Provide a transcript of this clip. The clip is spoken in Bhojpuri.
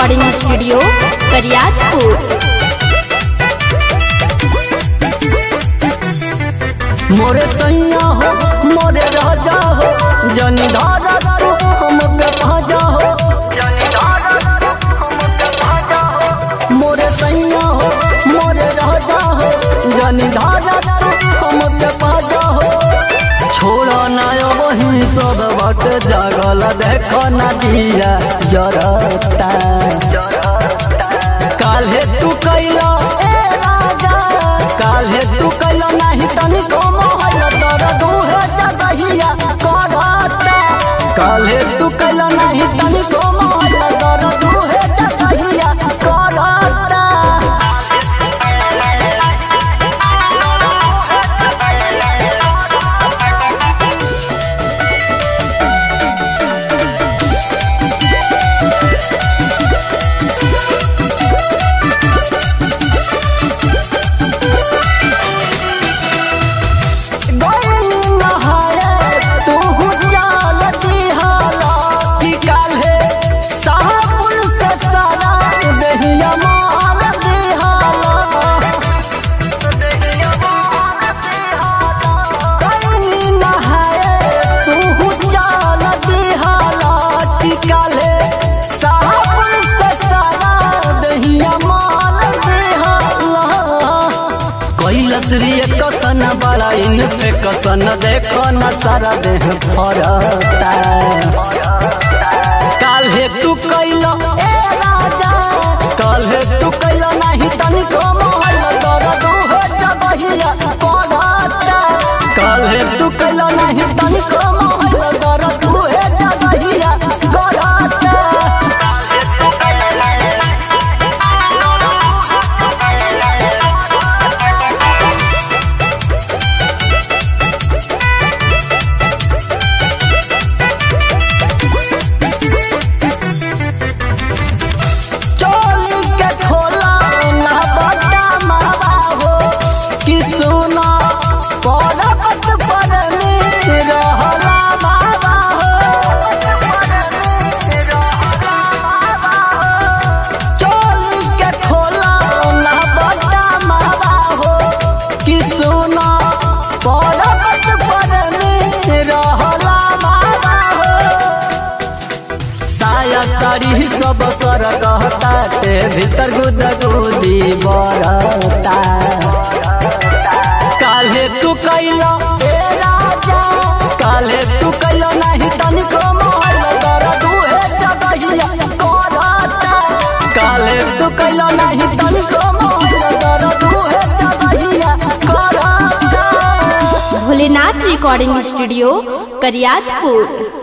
Recording studio Kariyatpur. मोरे सैया हो मोरे राजा हो जनी धारा तू हमके भाजा हो। मोरे सैया हो मोरे राजा हो जनी धारा तू हमके भाजा हो। छोड़ा ना वही सब बात जागल देखो ना दिया जरता। काल्हे तू कैला ए राजा काल्हे तू कैला नहीं तनिको मोहल तर दूहे जगहिया करता। काल्हे तू कैला नहीं तनिको मोहल तर दूहे जगहिया करता। कसन बड़ा इन पे कसन देखो न सारा देह फरता। काल्हे तू कैला ए राजा काल्हे तू कैला नहीं तनिको मोहल तर दूहे जगहिया करता। काल्हे तू कैला नहीं तनिको मोहल तर दूहे जगहिया करता। सब सर कहता ते भीतर गुदगुदी बरता। काल्हे तू कैला ए राजा काल्हे तू कैला नहीं तनिको मोहल तर दूहे जगहिया करता। काल्हे तू कैला नहीं तनिको मोहल तर दूहे जगहिया करता। Bholenath recording studio Kariyatpur.